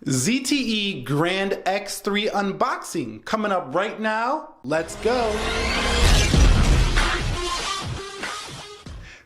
ZTE Grand X3 unboxing coming up right now. Let's go.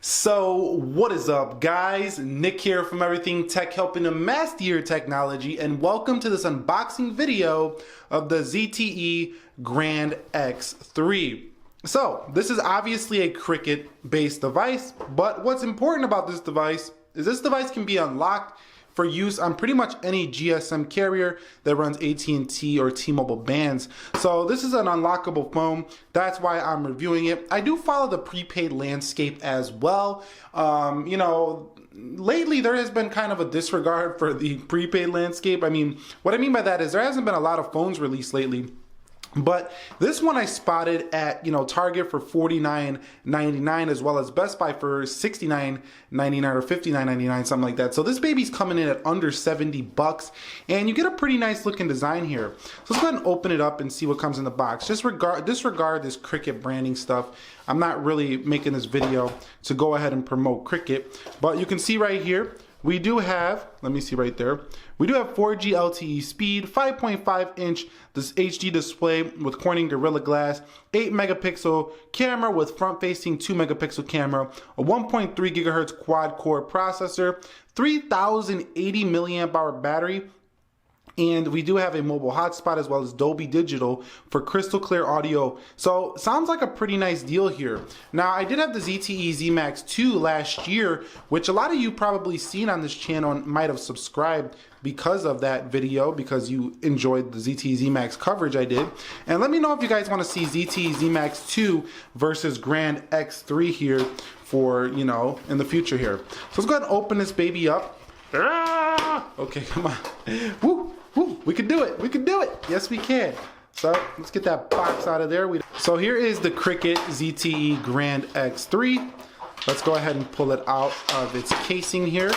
So what is up, guys? Nick here from Everything Tech, helping to master your technology, and welcome to this unboxing video of the ZTE Grand X3. So this is obviously a Cricket based device, but what's important about this device is this device can be unlocked for use on pretty much any GSM carrier that runs AT&T or T-Mobile bands. So this is an unlockable phone. That's why I'm reviewing it. I do follow the prepaid landscape as well. Lately there has been kind of a disregard for the prepaid landscape. I mean, what I mean by that is there hasn't been a lot of phones released lately. But this one I spotted at Target for $49.99, as well as Best Buy for $69.99 or $59.99, something like that. So this baby's coming in at under 70 bucks, and you get a pretty nice looking design here. So let's go ahead and open it up and see what comes in the box. Just disregard this Cricket branding stuff. I'm not really making this video to go ahead and promote Cricket, but you can see right here we do have, let me see right there, we do have 4G LTE speed, 5.5 inch this HD display with Corning Gorilla Glass, 8 megapixel camera with front facing 2 megapixel camera, a 1.3 gigahertz quad core processor, 3080 milliamp hour battery, and we do have a mobile hotspot as well as Dolby Digital for crystal clear audio. So sounds like a pretty nice deal here. Now I did have the ZTE Z Max 2 last year, which a lot of you probably seen on this channel and might have subscribed because of that video, because you enjoyed the ZTE Z Max coverage I did. And let me know if you guys want to see ZTE Z Max 2 versus Grand X3 here for, in the future here. So let's go ahead and open this baby up. Okay, come on. Woo! Woo, we can do it. We can do it. Yes, we can. So let's get that box out of there. So here is the Cricket ZTE Grand X3. Let's go ahead and pull it out of its casing here.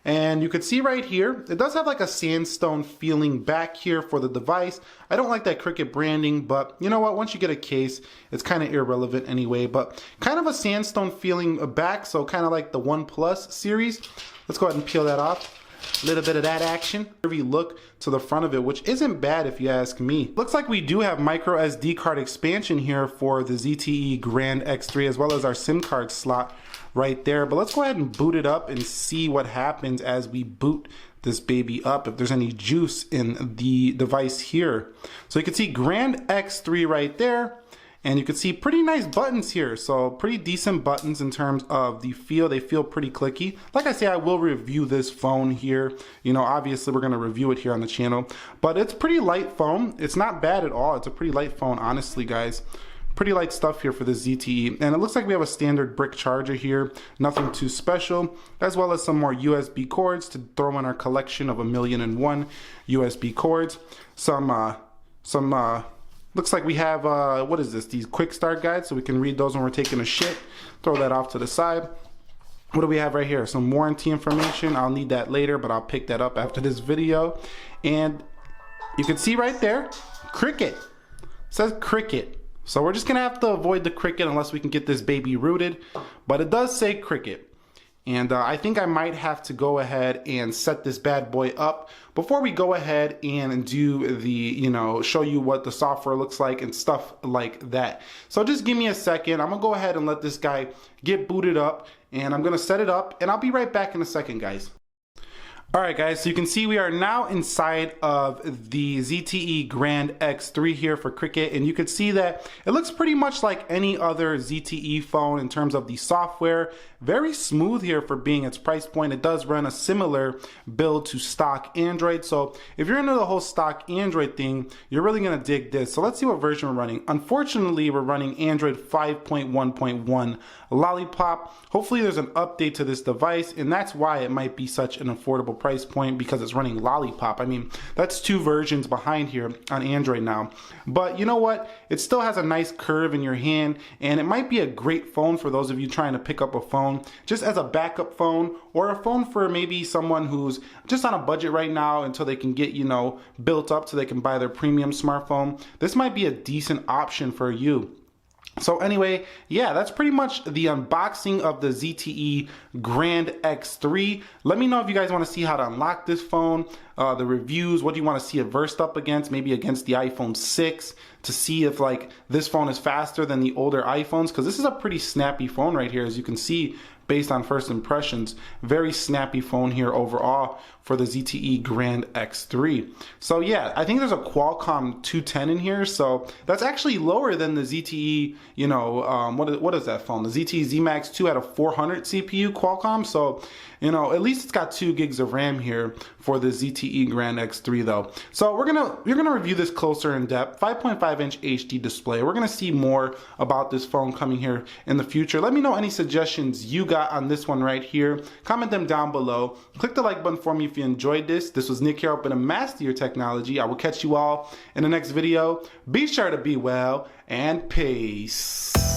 And you can see right here, it does have like a sandstone feeling back here for the device. I don't like that Cricket branding, but you know what? Once you get a case, it's kind of irrelevant anyway. But kind of a sandstone feeling back, so kind of like the OnePlus series. Let's go ahead and peel that off. A little bit of that action. If you look to the front of it, which isn't bad if you ask me. Looks like we do have micro SD card expansion here for the ZTE Grand X3, as well as our SIM card slot right there. But let's go ahead and boot it up and see what happens as we boot this baby up, if there's any juice in the device here. So you can see Grand X3 right there. And you can see pretty nice buttons here. So pretty decent buttons in terms of the feel. They feel pretty clicky. Like I say, I will review this phone here. Obviously we're gonna review it here on the channel, but it's pretty light phone. It's not bad at all. It's a pretty light phone, honestly, guys. Pretty light stuff here for the ZTE. And it looks like we have a standard brick charger here. Nothing too special, as well as some more USB cords to throw in our collection of 1,000,001 USB cords. Looks like we have, what is this? These quick start guides, so we can read those when we're taking a shit. Throw that off to the side. What do we have right here? Some warranty information. I'll need that later, but I'll pick that up after this video. And you can see right there, Cricket. It says Cricket. So we're just gonna have to avoid the Cricket unless we can get this baby rooted. But it does say Cricket. And I think I might have to go ahead and set this bad boy up before we go ahead and do the, show you what the software looks like and stuff like that. So just give me a second. I'm gonna go ahead and let this guy get booted up, and I'm gonna set it up, and I'll be right back in a second, guys. Alright guys, so you can see we are now inside of the ZTE Grand X3 here for Cricket, and you can see that it looks pretty much like any other ZTE phone in terms of the software. Very smooth here for being its price point. It does run a similar build to stock Android, so if you're into the whole stock Android thing, you're really going to dig this. So let's see what version we're running. Unfortunately, we're running Android 5.1.1 Lollipop. Hopefully there's an update to this device, and that's why it might be such an affordable price point, because it's running Lollipop. I mean, that's 2 versions behind here on Android now. But you know what? It still has a nice curve in your hand, and it might be a great phone for those of you trying to pick up a phone just as a backup phone, or a phone for maybe someone who's just on a budget right now until they can get, built up so they can buy their premium smartphone. This might be a decent option for you. So anyway, yeah, that's pretty much the unboxing of the ZTE Grand X3. Let me know if you guys want to see how to unlock this phone, the reviews, what do you want to see it versed up against, maybe against the iPhone 6 to see if like this phone is faster than the older iPhones, because this is a pretty snappy phone right here, as you can see based on first impressions. Very snappy phone here overall for the ZTE Grand X3. So yeah, I think there's a Qualcomm 210 in here, so that's actually lower than the ZTE, you know, what is that phone? The ZTE Z Max 2 had a 400 CPU Qualcomm, so you know, at least it's got 2 gigs of RAM here for the ZTE Grand X3 though. So we're gonna review this closer in depth. 5.5-inch HD display. We're gonna see more about this phone coming here in the future. Let me know any suggestions you got on this one right here. Comment them down below. Click the like button for me if you enjoyed this. This was Nick here, helping to master your technology. I will catch you all in the next video. Be sure to be well and peace.